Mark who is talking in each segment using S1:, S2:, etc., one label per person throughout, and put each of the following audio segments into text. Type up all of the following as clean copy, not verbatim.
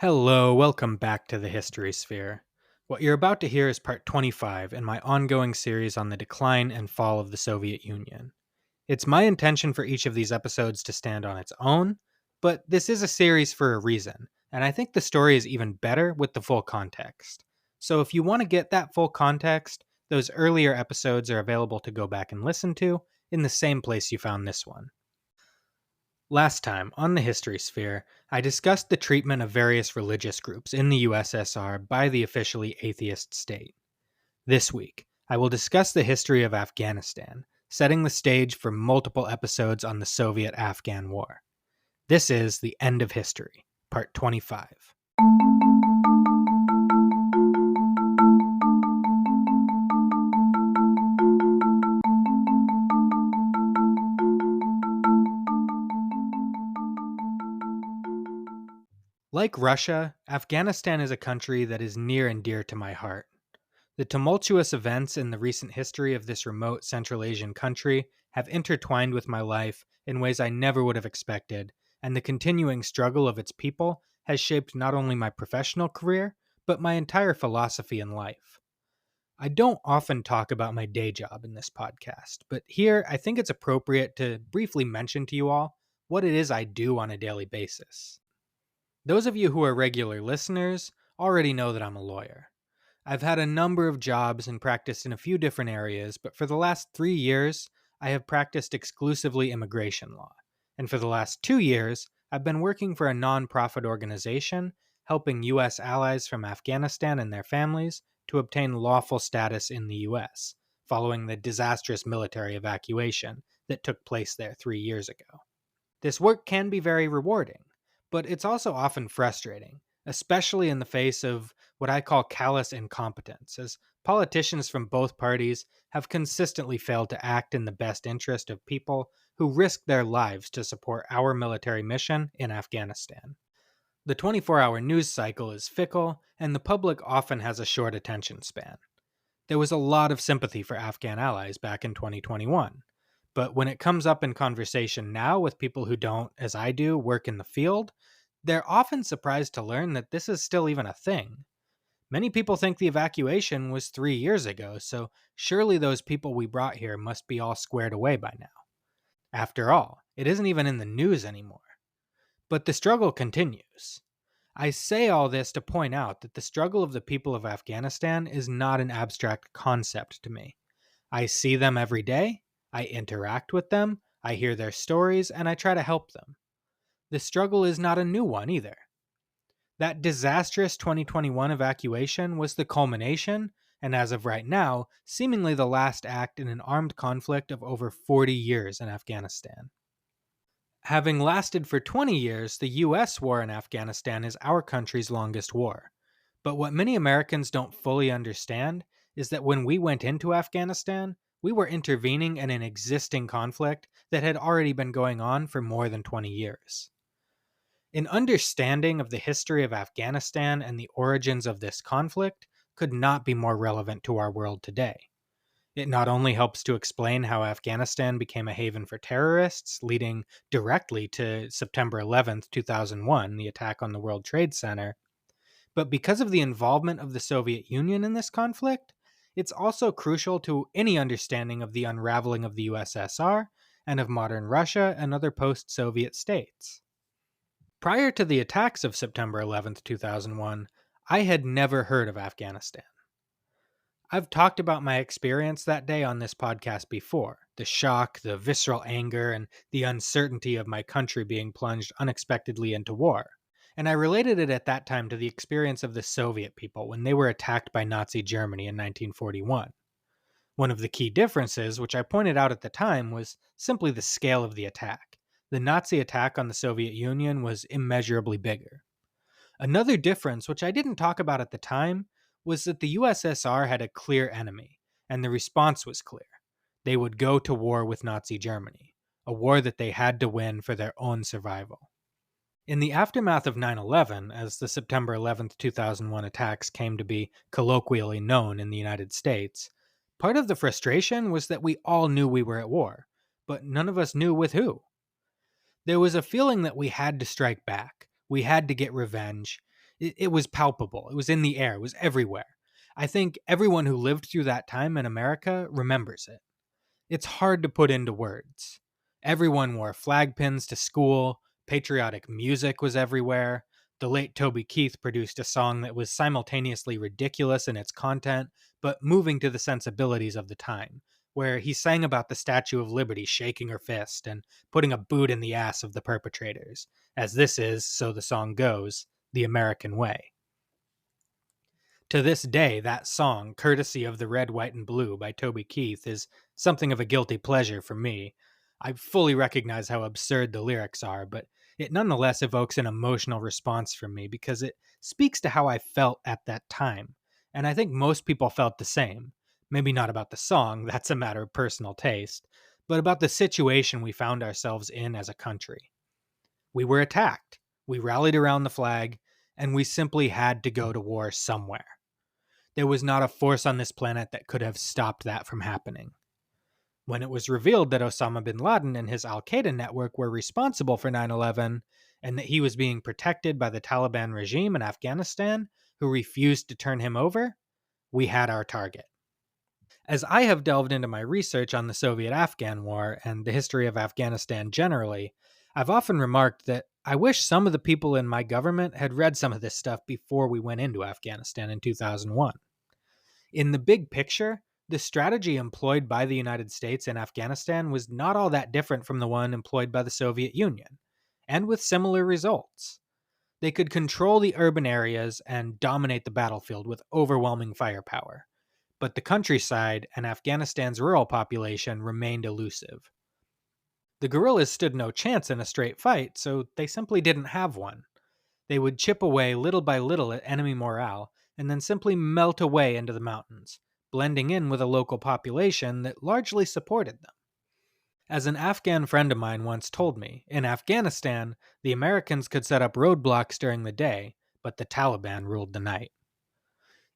S1: Hello, welcome back to the History Sphere. What you're about to hear is part 25 in my ongoing series on the decline and fall of the Soviet Union. It's my intention for each of these episodes to stand on its own, but this is a series for a reason, and I think the story is even better with the full context. So if you want to get that full context, those earlier episodes are available to go back and listen to in the same place you found this one. Last time, on the History Sphere, I discussed the treatment of various religious groups in the USSR by the officially atheist state. This week, I will discuss the history of Afghanistan, setting the stage for multiple episodes on the Soviet-Afghan War. This is The End of History, Part 25. Like Russia, Afghanistan is a country that is near and dear to my heart. The tumultuous events in the recent history of this remote Central Asian country have intertwined with my life in ways I never would have expected, and the continuing struggle of its people has shaped not only my professional career, but my entire philosophy in life. I don't often talk about my day job in this podcast, but here I think it's appropriate to briefly mention to you all what it is I do on a daily basis. Those of you who are regular listeners already know that I'm a lawyer. I've had a number of jobs and practiced in a few different areas, but for the last 3 years, I have practiced exclusively immigration law. And for the last 2 years, I've been working for a nonprofit organization helping U.S. allies from Afghanistan and their families to obtain lawful status in the U.S., following the disastrous military evacuation that took place there 3 years ago. This work can be very rewarding, but it's also often frustrating, especially in the face of what I call callous incompetence, as politicians from both parties have consistently failed to act in the best interest of people who risk their lives to support our military mission in Afghanistan. The 24-hour news cycle is fickle, and the public often has a short attention span. There was a lot of sympathy for Afghan allies back in 2021. But when it comes up in conversation now with people who don't, as I do, work in the field, they're often surprised to learn that this is still even a thing. Many people think the evacuation was 3 years ago, so surely those people we brought here must be all squared away by now. After all, it isn't even in the news anymore. But the struggle continues. I say all this to point out that the struggle of the people of Afghanistan is not an abstract concept to me. I see them every day, I interact with them, I hear their stories, and I try to help them. The struggle is not a new one either. That disastrous 2021 evacuation was the culmination, and as of right now, seemingly the last act in an armed conflict of over 40 years in Afghanistan. Having lasted for 20 years, the US war in Afghanistan is our country's longest war. But what many Americans don't fully understand is that when we went into Afghanistan, we were intervening in an existing conflict that had already been going on for more than 20 years. An understanding of the history of Afghanistan and the origins of this conflict could not be more relevant to our world today. It not only helps to explain how Afghanistan became a haven for terrorists, leading directly to September 11th, 2001, the attack on the World Trade Center, but because of the involvement of the Soviet Union in this conflict, it's also crucial to any understanding of the unraveling of the USSR and of modern Russia and other post-Soviet states. Prior to the attacks of September 11th, 2001, I had never heard of Afghanistan. I've talked about my experience that day on this podcast before, the shock, the visceral anger, and the uncertainty of my country being plunged unexpectedly into war. And I related it at that time to the experience of the Soviet people when they were attacked by Nazi Germany in 1941. One of the key differences, which I pointed out at the time, was simply the scale of the attack. The Nazi attack on the Soviet Union was immeasurably bigger. Another difference, which I didn't talk about at the time, was that the USSR had a clear enemy, and the response was clear. They would go to war with Nazi Germany, a war that they had to win for their own survival. In the aftermath of 9/11, as the September 11th, 2001 attacks came to be colloquially known in the United States, part of the frustration was that we all knew we were at war, but none of us knew with who. There was a feeling that we had to strike back, we had to get revenge, It was palpable. It was in the air. It was everywhere. I think everyone who lived through that time in America remembers it. It's hard to put into words. Everyone wore flag pins to school, patriotic music was everywhere. The late Toby Keith produced a song that was simultaneously ridiculous in its content, but moving to the sensibilities of the time, where he sang about the Statue of Liberty shaking her fist and putting a boot in the ass of the perpetrators, as this is, so the song goes, the American way. To this day, that song, courtesy of the Red, White, and Blue by Toby Keith, is something of a guilty pleasure for me. I fully recognize how absurd the lyrics are, but it nonetheless evokes an emotional response from me because it speaks to how I felt at that time. And I think most people felt the same. Maybe not about the song, that's a matter of personal taste, but about the situation we found ourselves in as a country. We were attacked, we rallied around the flag, and we simply had to go to war somewhere. There was not a force on this planet that could have stopped that from happening. When it was revealed that Osama bin Laden and his Al Qaeda network were responsible for 9/11 and that he was being protected by the Taliban regime in Afghanistan, who refused to turn him over, we had our target. As I have delved into my research on the Soviet Afghan War and the history of Afghanistan generally, I've often remarked that I wish some of the people in my government had read some of this stuff before we went into Afghanistan in 2001. In the big picture, the strategy employed by the United States in Afghanistan was not all that different from the one employed by the Soviet Union, and with similar results. They could control the urban areas and dominate the battlefield with overwhelming firepower, but the countryside and Afghanistan's rural population remained elusive. The guerrillas stood no chance in a straight fight, so they simply didn't have one. They would chip away little by little at enemy morale and then simply melt away into the mountains, blending in with a local population that largely supported them. As an Afghan friend of mine once told me, in Afghanistan, the Americans could set up roadblocks during the day, but the Taliban ruled the night.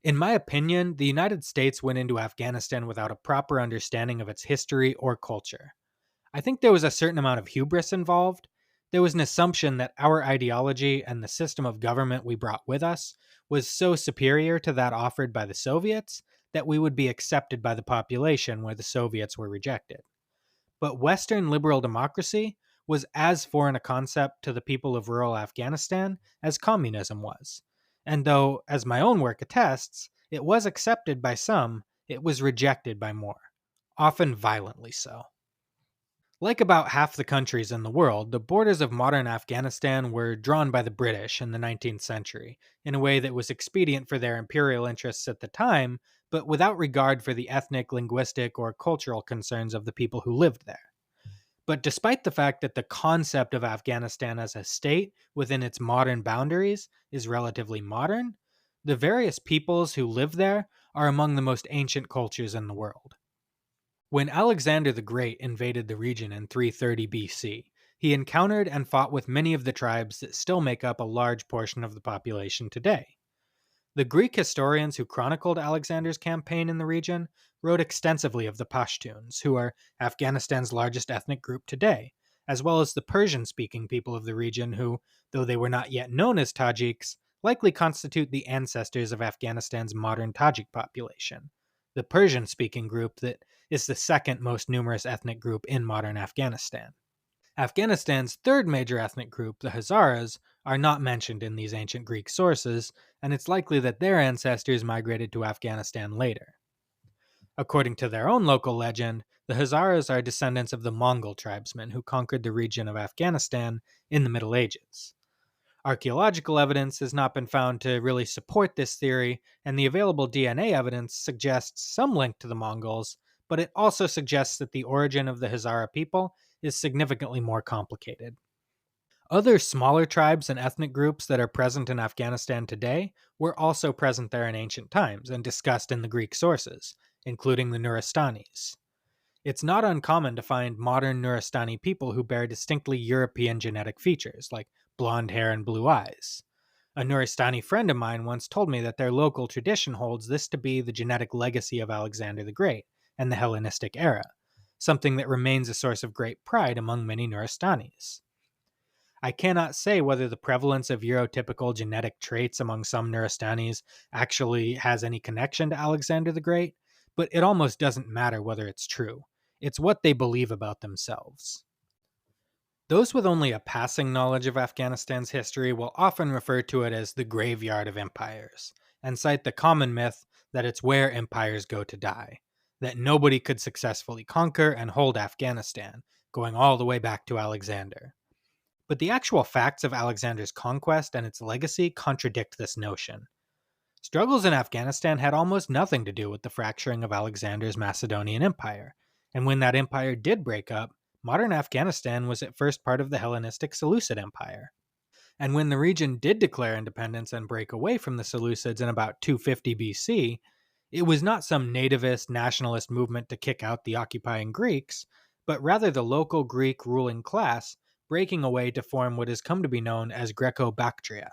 S1: In my opinion, the United States went into Afghanistan without a proper understanding of its history or culture. I think there was a certain amount of hubris involved. There was an assumption that our ideology and the system of government we brought with us was so superior to that offered by the Soviets that we would be accepted by the population where the Soviets were rejected. But Western liberal democracy was as foreign a concept to the people of rural Afghanistan as communism was. And though, as my own work attests, it was accepted by some, it was rejected by more, often violently so. Like about half the countries in the world, the borders of modern Afghanistan were drawn by the British in the 19th century in a way that was expedient for their imperial interests at the time, but without regard for the ethnic, linguistic, or cultural concerns of the people who lived there. But despite the fact that the concept of Afghanistan as a state within its modern boundaries is relatively modern, the various peoples who live there are among the most ancient cultures in the world. When Alexander the Great invaded the region in 330 BC, he encountered and fought with many of the tribes that still make up a large portion of the population today. The Greek historians who chronicled Alexander's campaign in the region wrote extensively of the Pashtuns, who are Afghanistan's largest ethnic group today, as well as the Persian-speaking people of the region who, though they were not yet known as Tajiks, likely constitute the ancestors of Afghanistan's modern Tajik population, the Persian-speaking group that is the second most numerous ethnic group in modern Afghanistan. Afghanistan's third major ethnic group, the Hazaras, are not mentioned in these ancient Greek sources, and it's likely that their ancestors migrated to Afghanistan later. According to their own local legend, the Hazaras are descendants of the Mongol tribesmen who conquered the region of Afghanistan in the Middle Ages. Archaeological evidence has not been found to really support this theory, and the available DNA evidence suggests some link to the Mongols, but it also suggests that the origin of the Hazara people is significantly more complicated. Other smaller tribes and ethnic groups that are present in Afghanistan today were also present there in ancient times and discussed in the Greek sources, including the Nuristanis. It's not uncommon to find modern Nuristani people who bear distinctly European genetic features, like blonde hair and blue eyes. A Nuristani friend of mine once told me that their local tradition holds this to be the genetic legacy of Alexander the Great and the Hellenistic era, something that remains a source of great pride among many Nuristanis. I cannot say whether the prevalence of Eurotypical genetic traits among some Nuristanis actually has any connection to Alexander the Great, but it almost doesn't matter whether it's true. It's what they believe about themselves. Those with only a passing knowledge of Afghanistan's history will often refer to it as the graveyard of empires, and cite the common myth that it's where empires go to die, that nobody could successfully conquer and hold Afghanistan, going all the way back to Alexander. But the actual facts of Alexander's conquest and its legacy contradict this notion. Struggles in Afghanistan had almost nothing to do with the fracturing of Alexander's Macedonian Empire, and when that empire did break up, modern Afghanistan was at first part of the Hellenistic Seleucid Empire. And when the region did declare independence and break away from the Seleucids in about 250 BC, it was not some nativist nationalist movement to kick out the occupying Greeks, but rather the local Greek ruling class breaking away to form what has come to be known as Greco-Bactria.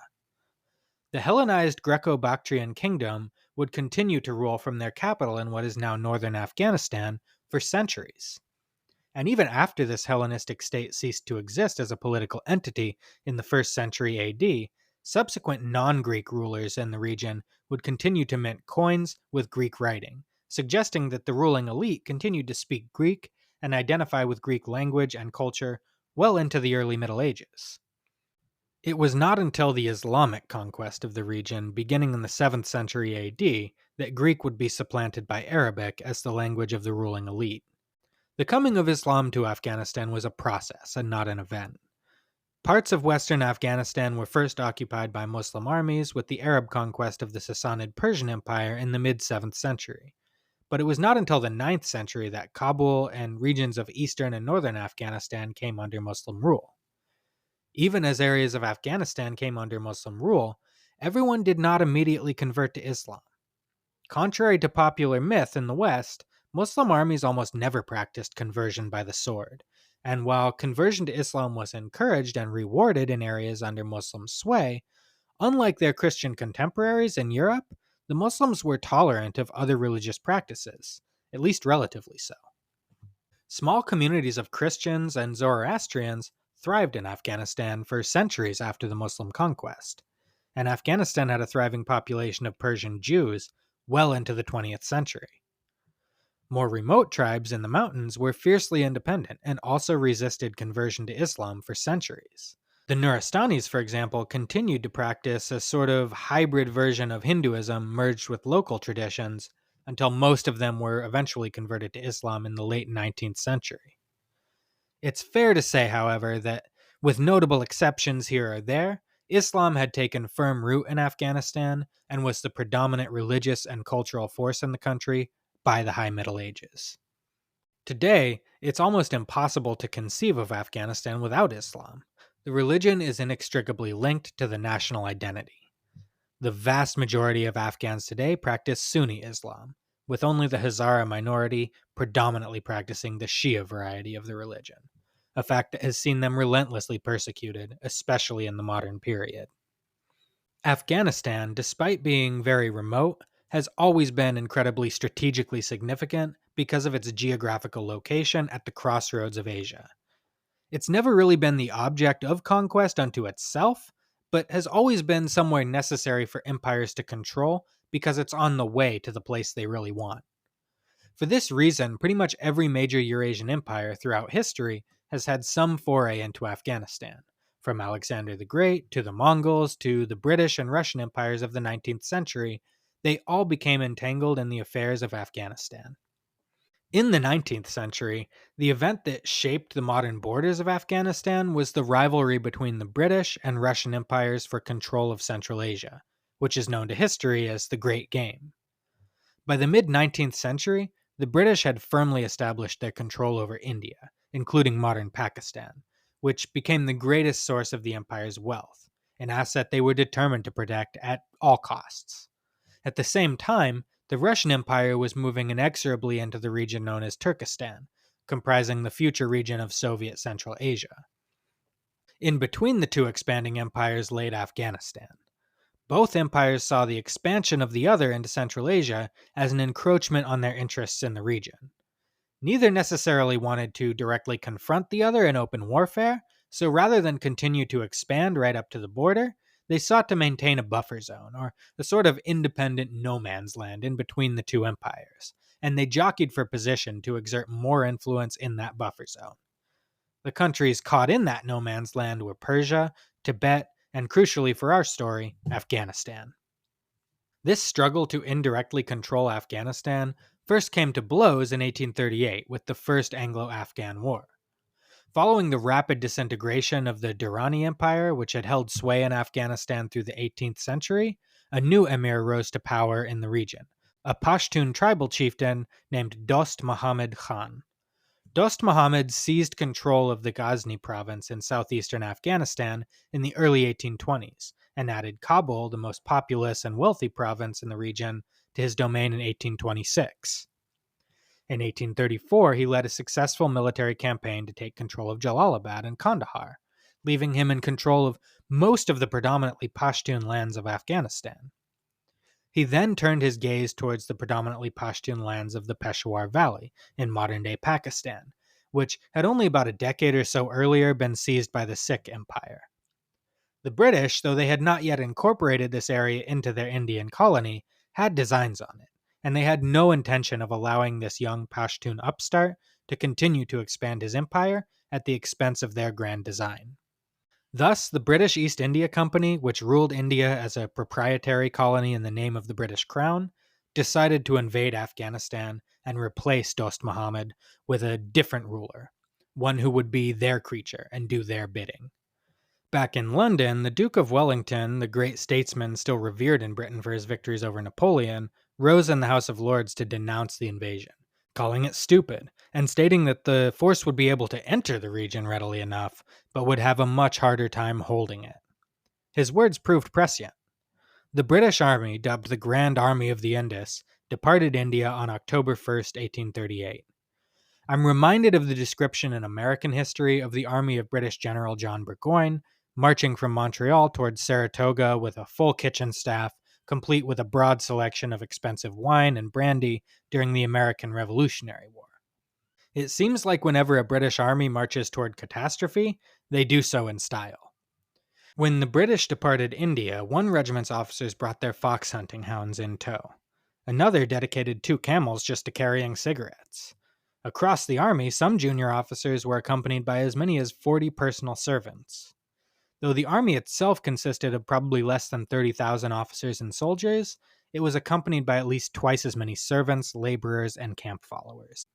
S1: The Hellenized Greco-Bactrian kingdom would continue to rule from their capital in what is now northern Afghanistan for centuries. And even after this Hellenistic state ceased to exist as a political entity in the 1st century AD, subsequent non-Greek rulers in the region would continue to mint coins with Greek writing, suggesting that the ruling elite continued to speak Greek and identify with Greek language and culture well into the early Middle Ages. It was not until the Islamic conquest of the region, beginning in the 7th century AD, that Greek would be supplanted by Arabic as the language of the ruling elite. The coming of Islam to Afghanistan was a process and not an event. Parts of western Afghanistan were first occupied by Muslim armies with the Arab conquest of the Sassanid Persian Empire in the mid-7th century. But it was not until the 9th century that Kabul and regions of eastern and northern Afghanistan came under Muslim rule. Even as areas of Afghanistan came under Muslim rule, everyone did not immediately convert to Islam. Contrary to popular myth in the West, Muslim armies almost never practiced conversion by the sword, and while conversion to Islam was encouraged and rewarded in areas under Muslim sway, unlike their Christian contemporaries in Europe, the Muslims were tolerant of other religious practices, at least relatively so. Small communities of Christians and Zoroastrians thrived in Afghanistan for centuries after the Muslim conquest, and Afghanistan had a thriving population of Persian Jews well into the 20th century. More remote tribes in the mountains were fiercely independent and also resisted conversion to Islam for centuries. The Nuristanis, for example, continued to practice a sort of hybrid version of Hinduism merged with local traditions until most of them were eventually converted to Islam in the late 19th century. It's fair to say, however, that with notable exceptions here or there, Islam had taken firm root in Afghanistan and was the predominant religious and cultural force in the country by the High Middle Ages. Today, it's almost impossible to conceive of Afghanistan without Islam. The religion is inextricably linked to the national identity. The vast majority of Afghans today practice Sunni Islam, with only the Hazara minority predominantly practicing the Shia variety of the religion, a fact that has seen them relentlessly persecuted, especially in the modern period. Afghanistan, despite being very remote, has always been incredibly strategically significant because of its geographical location at the crossroads of Asia. It's never really been the object of conquest unto itself, but has always been somewhere necessary for empires to control because it's on the way to the place they really want. For this reason, pretty much every major Eurasian empire throughout history has had some foray into Afghanistan, from Alexander the Great to the Mongols to the British and Russian empires of the 19th century. They all became entangled in the affairs of Afghanistan. In the 19th century, the event that shaped the modern borders of Afghanistan was the rivalry between the British and Russian empires for control of Central Asia, which is known to history as the Great Game. By the mid-19th century, the British had firmly established their control over India, including modern Pakistan, which became the greatest source of the empire's wealth, an asset they were determined to protect at all costs. At the same time, the Russian Empire was moving inexorably into the region known as Turkestan, comprising the future region of Soviet Central Asia. In between the two expanding empires laid Afghanistan. Both empires saw the expansion of the other into Central Asia as an encroachment on their interests in the region. Neither necessarily wanted to directly confront the other in open warfare, So rather than continue to expand right up to the border, they sought to maintain a buffer zone, or a sort of independent no man's land in between the two empires, and they jockeyed for position to exert more influence in that buffer zone. The countries caught in that no man's land were Persia, Tibet, and crucially for our story, Afghanistan. This struggle to indirectly control Afghanistan first came to blows in 1838 with the First Anglo-Afghan War. Following the rapid disintegration of the Durrani Empire, which had held sway in Afghanistan through the 18th century, a new emir rose to power in the region, a Pashtun tribal chieftain named Dost Muhammad Khan. Dost Muhammad seized control of the Ghazni province in southeastern Afghanistan in the early 1820s and added Kabul, the most populous and wealthy province in the region, to his domain in 1826. In 1834, he led a successful military campaign to take control of Jalalabad and Kandahar, leaving him in control of most of the predominantly Pashtun lands of Afghanistan. He then turned his gaze towards the predominantly Pashtun lands of the Peshawar Valley in modern-day Pakistan, which had only about a decade or so earlier been seized by the Sikh Empire. The British, though they had not yet incorporated this area into their Indian colony, had designs on it, and they had no intention of allowing this young Pashtun upstart to continue to expand his empire at the expense of their grand design. Thus, the British East India Company, which ruled India as a proprietary colony in the name of the British Crown, decided to invade Afghanistan and replace Dost Muhammad with a different ruler, one who would be their creature and do their bidding. Back in London, the Duke of Wellington, the great statesman still revered in Britain for his victories over Napoleon, rose in the House of Lords to denounce the invasion, calling it stupid, and stating that the force would be able to enter the region readily enough, but would have a much harder time holding it. His words proved prescient. The British Army, dubbed the Grand Army of the Indus, departed India on October 1st, 1838. I'm reminded of the description in American history of the army of British General John Burgoyne, marching from Montreal towards Saratoga with a full kitchen staff, complete with a broad selection of expensive wine and brandy during the American Revolutionary War. It seems like whenever a British army marches toward catastrophe, they do so in style. When the British departed India, one regiment's officers brought their fox hunting hounds in tow. Another dedicated 2 camels just to carrying cigarettes. Across the army, some junior officers were accompanied by as many as 40 personal servants. Though the army itself consisted of probably less than 30,000 officers and soldiers, it was accompanied by at least twice as many servants, laborers, and camp followers.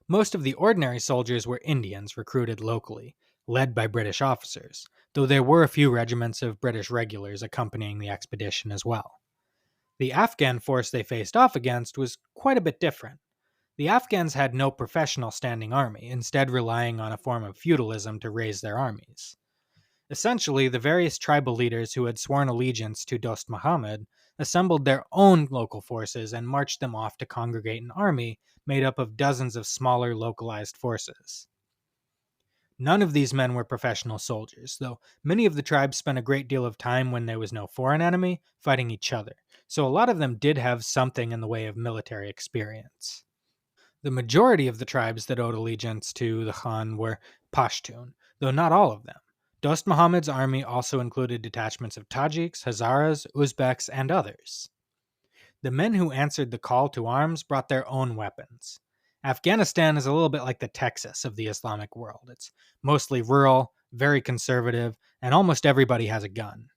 S1: Most of the ordinary soldiers were Indians recruited locally, led by British officers, though there were a few regiments of British regulars accompanying the expedition as well. The Afghan force they faced off against was quite a bit different. The Afghans had no professional standing army, instead relying on a form of feudalism to raise their armies. Essentially, the various tribal leaders who had sworn allegiance to Dost Muhammad assembled their own local forces and marched them off to congregate an army made up of dozens of smaller localized forces. None of these men were professional soldiers, though many of the tribes spent a great deal of time when there was no foreign enemy fighting each other, so a lot of them did have something in the way of military experience. The majority of the tribes that owed allegiance to the Khan were Pashtun, though not all of them. Dost Muhammad's army also included detachments of Tajiks, Hazaras, Uzbeks, and others. The men who answered the call to arms brought their own weapons. Afghanistan is a little bit like the Texas of the Islamic world. It's mostly rural, very conservative, and almost everybody has a gun.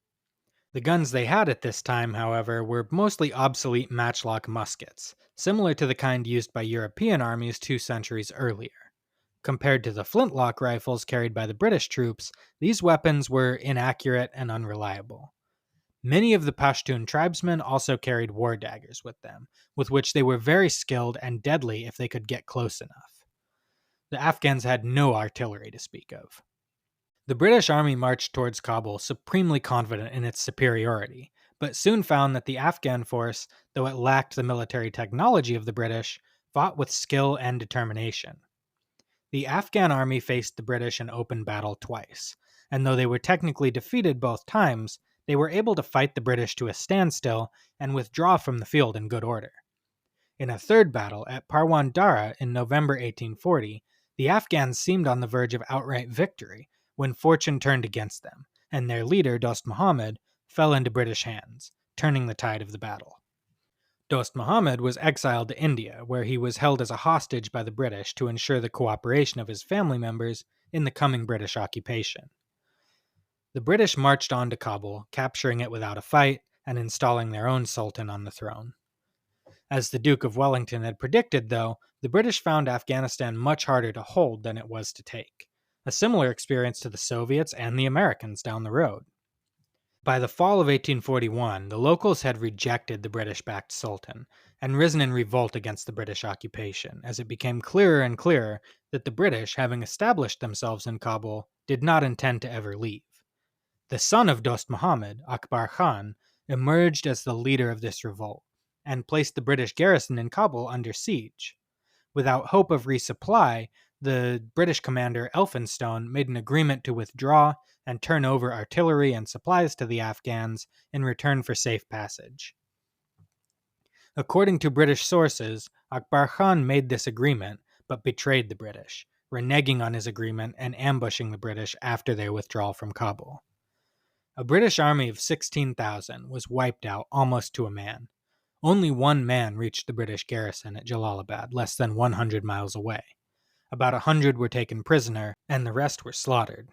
S1: The guns they had at this time, however, were mostly obsolete matchlock muskets, similar to the kind used by European armies 2 centuries earlier. Compared to the flintlock rifles carried by the British troops, these weapons were inaccurate and unreliable. Many of the Pashtun tribesmen also carried war daggers with them, with which they were very skilled and deadly if they could get close enough. The Afghans had no artillery to speak of. The British army marched towards Kabul supremely confident in its superiority, but soon found that the Afghan force, though it lacked the military technology of the British, fought with skill and determination. The Afghan army faced the British in open battle twice, and though they were technically defeated both times, they were able to fight the British to a standstill and withdraw from the field in good order. In a third battle at Parwan Dara in November 1840, the Afghans seemed on the verge of outright victory, when fortune turned against them, and their leader, Dost Muhammad, fell into British hands, turning the tide of the battle. Dost Muhammad was exiled to India, where he was held as a hostage by the British to ensure the cooperation of his family members in the coming British occupation. The British marched on to Kabul, capturing it without a fight and installing their own sultan on the throne. As the Duke of Wellington had predicted, though, the British found Afghanistan much harder to hold than it was to take, a similar experience to the Soviets and the Americans down the road. By the fall of 1841, the locals had rejected the British-backed Sultan and risen in revolt against the British occupation, as it became clearer and clearer that the British, having established themselves in Kabul, did not intend to ever leave. The son of Dost Muhammad, Akbar Khan, emerged as the leader of this revolt and placed the British garrison in Kabul under siege. Without hope of resupply, the British commander Elphinstone made an agreement to withdraw and turn over artillery and supplies to the Afghans in return for safe passage. According to British sources, Akbar Khan made this agreement but betrayed the British, reneging on his agreement and ambushing the British after their withdrawal from Kabul. A British army of 16,000 was wiped out almost to a man. Only one man reached the British garrison at Jalalabad, less than 100 miles away. About 100 were taken prisoner, and the rest were slaughtered.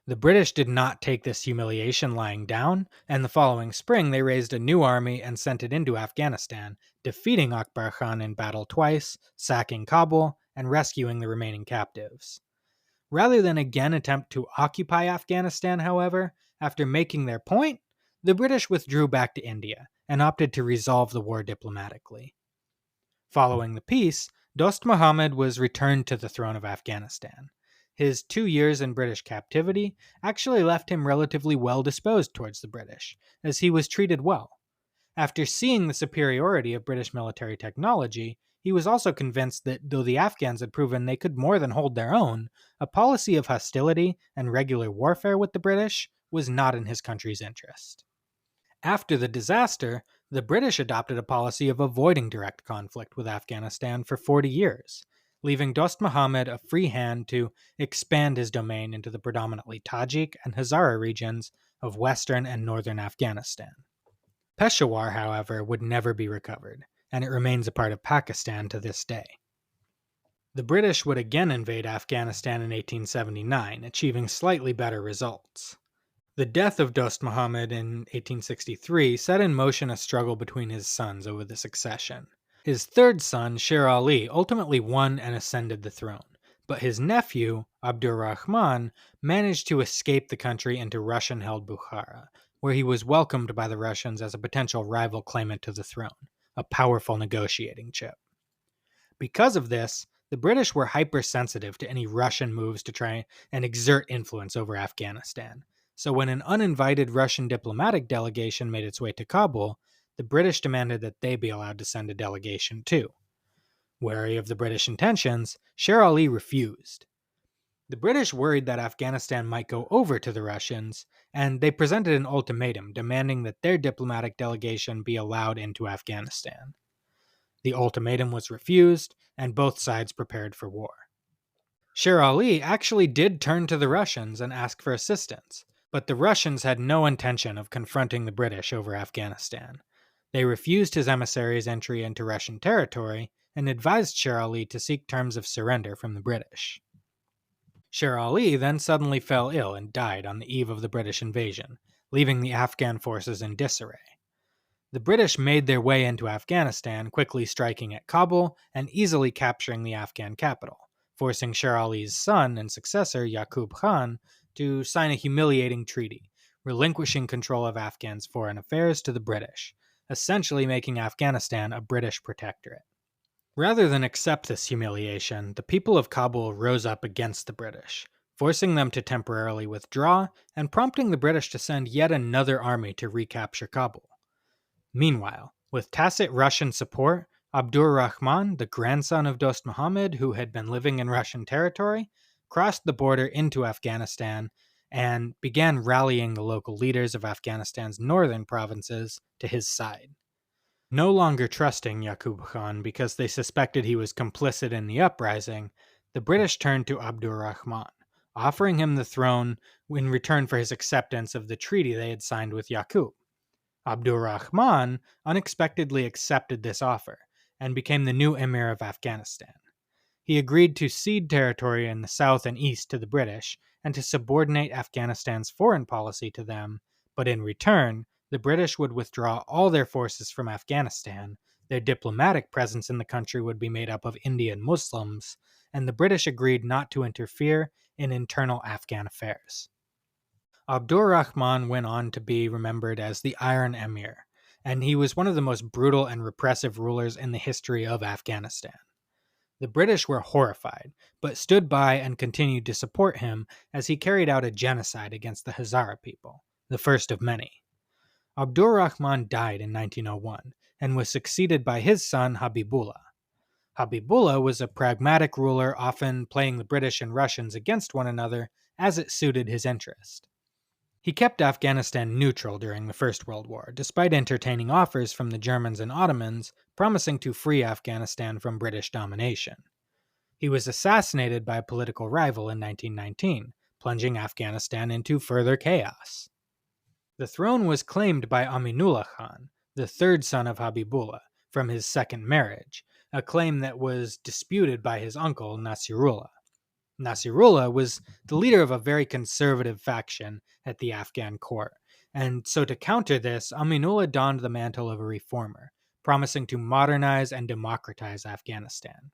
S1: The British did not take this humiliation lying down, and the following spring they raised a new army and sent it into Afghanistan, defeating Akbar Khan in battle twice, sacking Kabul, and rescuing the remaining captives. Rather than again attempt to occupy Afghanistan, however, after making their point, the British withdrew back to India and opted to resolve the war diplomatically. Following the peace, Dost Muhammad was returned to the throne of Afghanistan. His 2 years in British captivity actually left him relatively well disposed towards the British, as he was treated well. After seeing the superiority of British military technology, he was also convinced that though the Afghans had proven they could more than hold their own, a policy of hostility and regular warfare with the British was not in his country's interest. After the disaster, the British adopted a policy of avoiding direct conflict with Afghanistan for 40 years, leaving Dost Muhammad a free hand to expand his domain into the predominantly Tajik and Hazara regions of western and northern Afghanistan. Peshawar, however, would never be recovered, and it remains a part of Pakistan to this day. The British would again invade Afghanistan in 1879, achieving slightly better results. The death of Dost Muhammad in 1863 set in motion a struggle between his sons over the succession. His third son, Sher Ali, ultimately won and ascended the throne, but his nephew, Abdur Rahman, managed to escape the country into Russian-held Bukhara, where he was welcomed by the Russians as a potential rival claimant to the throne, a powerful negotiating chip. Because of this, the British were hypersensitive to any Russian moves to try and exert influence over Afghanistan. So when an uninvited Russian diplomatic delegation made its way to Kabul, the British demanded that they be allowed to send a delegation too. Wary of the British intentions, Sher Ali refused. The British worried that Afghanistan might go over to the Russians, and they presented an ultimatum demanding that their diplomatic delegation be allowed into Afghanistan. The ultimatum was refused, and both sides prepared for war. Sher Ali actually did turn to the Russians and ask for assistance, but the Russians had no intention of confronting the British over Afghanistan. They refused his emissaries' entry into Russian territory and advised Sher Ali to seek terms of surrender from the British. Sher Ali then suddenly fell ill and died on the eve of the British invasion, leaving the Afghan forces in disarray. The British made their way into Afghanistan, quickly striking at Kabul and easily capturing the Afghan capital, forcing Sher Ali's son and successor, Yaqub Khan, to sign a humiliating treaty, relinquishing control of Afghan's foreign affairs to the British, essentially making Afghanistan a British protectorate. Rather than accept this humiliation, the people of Kabul rose up against the British, forcing them to temporarily withdraw and prompting the British to send yet another army to recapture Kabul. Meanwhile, with tacit Russian support, Abdur Rahman, the grandson of Dost Muhammad, who had been living in Russian territory, crossed the border into Afghanistan and began rallying the local leaders of Afghanistan's northern provinces to his side. No longer trusting Yaqub Khan because they suspected he was complicit in the uprising, the British turned to Abdur Rahman, offering him the throne in return for his acceptance of the treaty they had signed with Yaqub. Abdur Rahman unexpectedly accepted this offer and became the new emir of Afghanistan. He agreed to cede territory in the south and east to the British and to subordinate Afghanistan's foreign policy to them, but in return, the British would withdraw all their forces from Afghanistan, their diplomatic presence in the country would be made up of Indian Muslims, and the British agreed not to interfere in internal Afghan affairs. Abdur Rahman went on to be remembered as the Iron Emir, and he was one of the most brutal and repressive rulers in the history of Afghanistan. The British were horrified, but stood by and continued to support him as he carried out a genocide against the Hazara people, the first of many. Abdur Rahman died in 1901 and was succeeded by his son Habibullah. Habibullah was a pragmatic ruler, often playing the British and Russians against one another as it suited his interest. He kept Afghanistan neutral during the First World War, despite entertaining offers from the Germans and Ottomans promising to free Afghanistan from British domination. He was assassinated by a political rival in 1919, plunging Afghanistan into further chaos. The throne was claimed by Aminullah Khan, the third son of Habibullah, from his second marriage, a claim that was disputed by his uncle Nasirullah. Nasirullah was the leader of a very conservative faction at the Afghan court, and so to counter this, Aminullah donned the mantle of a reformer, promising to modernize and democratize Afghanistan.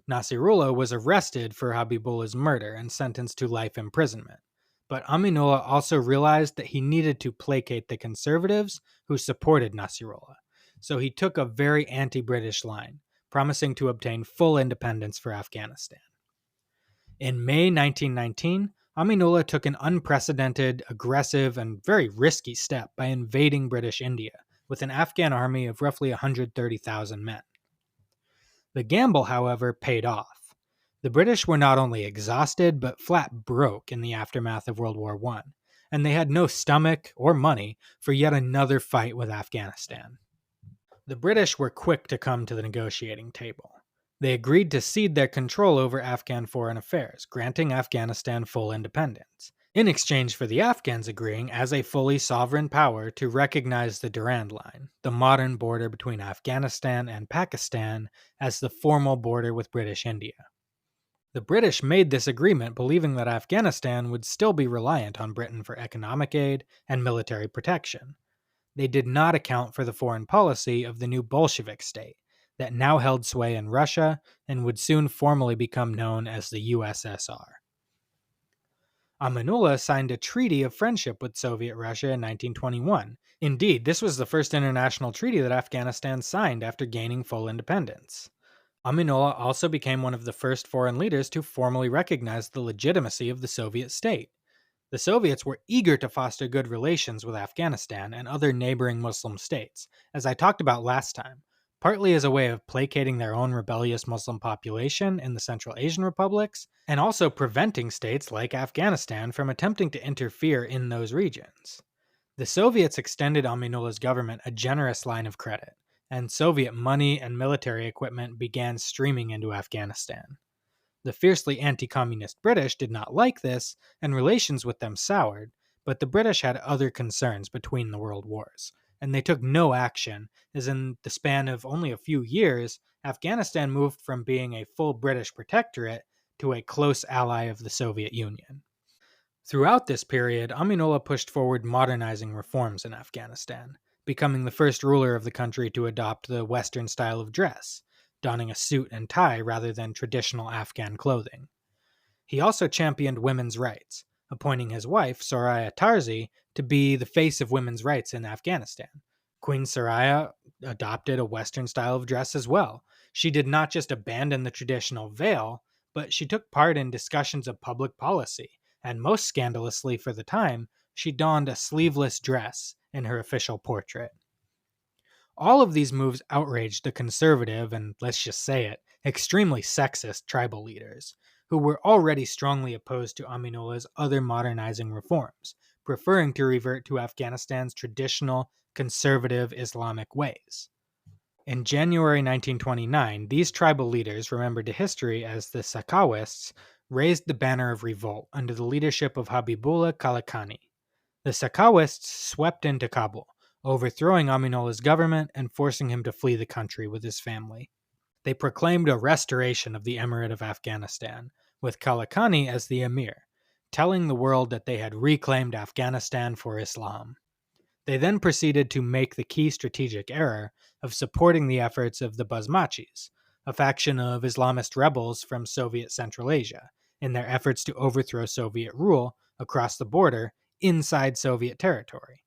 S1: Nasirullah was arrested for Habibullah's murder and sentenced to life imprisonment, but Aminullah also realized that he needed to placate the conservatives who supported Nasirullah, so he took a very anti-British line, promising to obtain full independence for Afghanistan. In May 1919, Aminullah took an unprecedented, aggressive, and very risky step by invading British India with an Afghan army of roughly 130,000 men. The gamble, however, paid off. The British were not only exhausted, but flat broke in the aftermath of World War I, and they had no stomach or money for yet another fight with Afghanistan. The British were quick to come to the negotiating table. They agreed to cede their control over Afghan foreign affairs, granting Afghanistan full independence, in exchange for the Afghans agreeing as a fully sovereign power to recognize the Durand Line, the modern border between Afghanistan and Pakistan, as the formal border with British India. The British made this agreement believing that Afghanistan would still be reliant on Britain for economic aid and military protection. They did not account for the foreign policy of the new Bolshevik state, that now held sway in Russia and would soon formally become known as the USSR. Aminullah signed a treaty of friendship with Soviet Russia in 1921. Indeed, this was the first international treaty that Afghanistan signed after gaining full independence. Aminullah also became one of the first foreign leaders to formally recognize the legitimacy of the Soviet state. The Soviets were eager to foster good relations with Afghanistan and other neighboring Muslim states, as I talked about last time, partly as a way of placating their own rebellious Muslim population in the Central Asian republics, and also preventing states like Afghanistan from attempting to interfere in those regions. The Soviets extended Aminullah's government a generous line of credit, and Soviet money and military equipment began streaming into Afghanistan. The fiercely anti-communist British did not like this, and relations with them soured, but the British had other concerns between the world wars, and they took no action, as in the span of only a few years, Afghanistan moved from being a full British protectorate to a close ally of the Soviet Union. Throughout this period, Aminullah pushed forward modernizing reforms in Afghanistan, becoming the first ruler of the country to adopt the Western style of dress, donning a suit and tie rather than traditional Afghan clothing. He also championed women's rights, appointing his wife, Soraya Tarzi, to be the face of women's rights in Afghanistan. Queen Soraya adopted a Western style of dress as well. She did not just abandon the traditional veil, but she took part in discussions of public policy, and most scandalously for the time, she donned a sleeveless dress in her official portrait. All of these moves outraged the conservative and, let's just say it, extremely sexist tribal leaders, who were already strongly opposed to Aminullah's other modernizing reforms, preferring to revert to Afghanistan's traditional conservative Islamic ways. In January 1929, these tribal leaders, remembered to history as the Sakawists, raised the banner of revolt under the leadership of Habibullah Kalakani. The Sakawists swept into Kabul, overthrowing Aminullah's government and forcing him to flee the country with his family. They proclaimed a restoration of the Emirate of Afghanistan, with Kalakani as the emir, telling the world that they had reclaimed Afghanistan for Islam. They then proceeded to make the key strategic error of supporting the efforts of the Basmachis, a faction of Islamist rebels from Soviet Central Asia, in their efforts to overthrow Soviet rule across the border inside Soviet territory.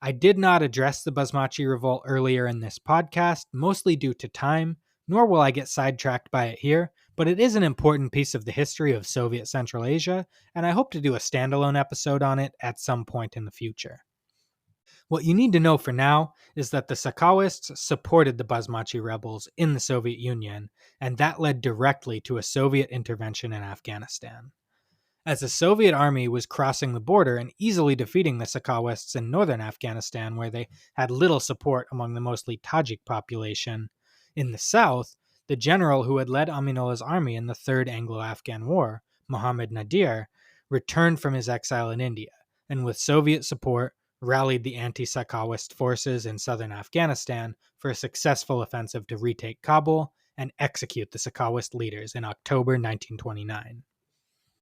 S1: I did not address the Basmachi revolt earlier in this podcast, mostly due to time, nor will I get sidetracked by it here, but it is an important piece of the history of Soviet Central Asia, and I hope to do a standalone episode on it at some point in the future. What you need to know for now is that the Sakawists supported the Basmachi rebels in the Soviet Union, and that led directly to a Soviet intervention in Afghanistan. As the Soviet army was crossing the border and easily defeating the Sakawists in northern Afghanistan, where they had little support among the mostly Tajik population, in the south, the general who had led Aminullah's army in the Third Anglo-Afghan War, Muhammad Nadir, returned from his exile in India, and with Soviet support, rallied the anti-Sakawist forces in southern Afghanistan for a successful offensive to retake Kabul and execute the Sakawist leaders in October 1929.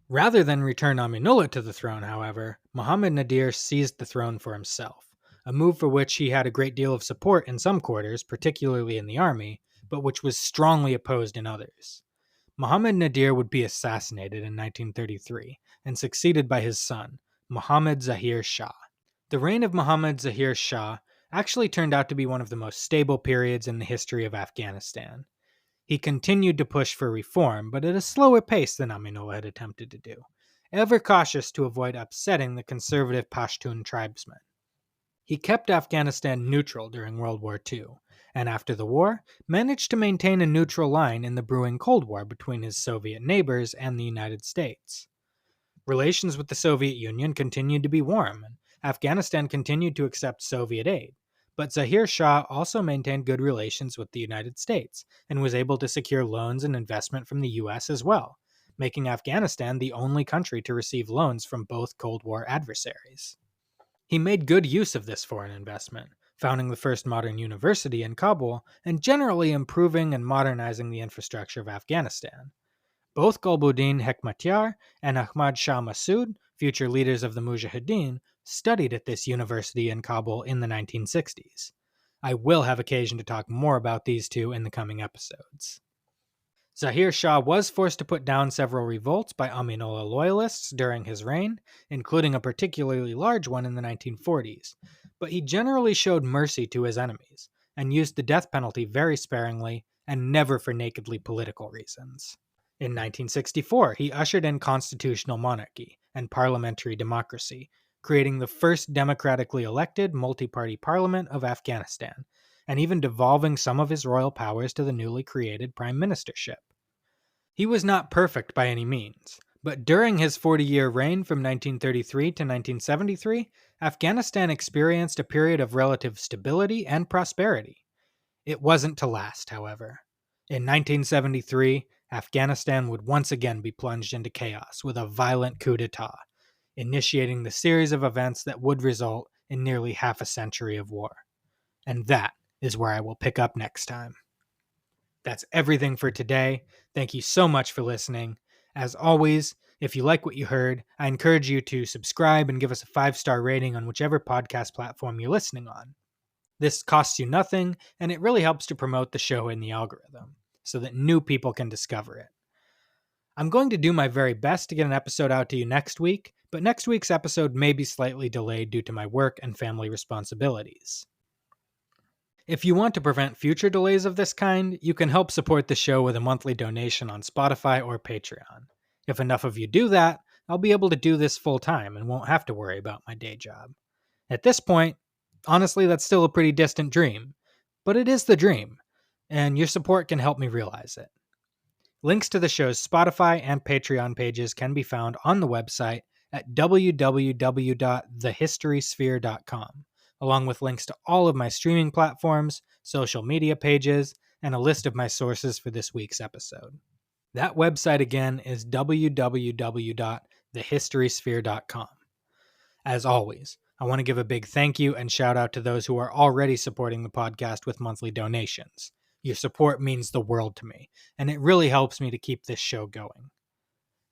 S1: Rather than return Aminullah to the throne, however, Muhammad Nadir seized the throne for himself, a move for which he had a great deal of support in some quarters, particularly in the army, but which was strongly opposed in others. Muhammad Nadir would be assassinated in 1933 and succeeded by his son, Muhammad Zahir Shah. The reign of Muhammad Zahir Shah actually turned out to be one of the most stable periods in the history of Afghanistan. He continued to push for reform, but at a slower pace than Aminullah had attempted to do, ever cautious to avoid upsetting the conservative Pashtun tribesmen. He kept Afghanistan neutral during World War II, and after the war, managed to maintain a neutral line in the brewing Cold War between his Soviet neighbors and the United States. Relations with the Soviet Union continued to be warm, and Afghanistan continued to accept Soviet aid. But Zahir Shah also maintained good relations with the United States and was able to secure loans and investment from the US as well, making Afghanistan the only country to receive loans from both Cold War adversaries. He made good use of this foreign investment, founding the first modern university in Kabul and generally improving and modernizing the infrastructure of Afghanistan. Both Gulbuddin Hekmatyar and Ahmad Shah Massoud, future leaders of the Mujahideen, studied at this university in Kabul in the 1960s. I will have occasion to talk more about these two in the coming episodes. Zahir Shah was forced to put down several revolts by Aminullah loyalists during his reign, including a particularly large one in the 1940s, but he generally showed mercy to his enemies and used the death penalty very sparingly and never for nakedly political reasons. In 1964, he ushered in constitutional monarchy and parliamentary democracy, creating the first democratically elected multi-party parliament of Afghanistan, and even devolving some of his royal powers to the newly created prime ministership. He was not perfect by any means, but during his 40-year reign from 1933 to 1973, Afghanistan experienced a period of relative stability and prosperity. It wasn't to last, however. In 1973, Afghanistan would once again be plunged into chaos with a violent coup d'etat, initiating the series of events that would result in nearly half a century of war. And that is where I will pick up next time. That's everything for today. Thank you so much for listening. As always, if you like what you heard, I encourage you to subscribe and give us a 5-star rating on whichever podcast platform you're listening on. This costs you nothing, and it really helps to promote the show in the algorithm, so that new people can discover it. I'm going to do my very best to get an episode out to you next week, but next week's episode may be slightly delayed due to my work and family responsibilities. If you want to prevent future delays of this kind, you can help support the show with a monthly donation on Spotify or Patreon. If enough of you do that, I'll be able to do this full time and won't have to worry about my day job. At this point, honestly, that's still a pretty distant dream, but it is the dream, and your support can help me realize it. Links to the show's Spotify and Patreon pages can be found on the website at www.thehistorysphere.com, along with links to all of my streaming platforms, social media pages, and a list of my sources for this week's episode. That website again is www.thehistorysphere.com. As always, I want to give a big thank you and shout out to those who are already supporting the podcast with monthly donations. Your support means the world to me, and it really helps me to keep this show going.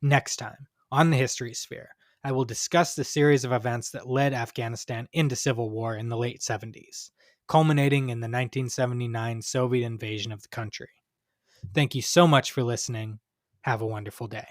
S1: Next time, on the History Sphere, I will discuss the series of events that led Afghanistan into civil war in the late 70s, culminating in the 1979 Soviet invasion of the country. Thank you so much for listening. Have a wonderful day.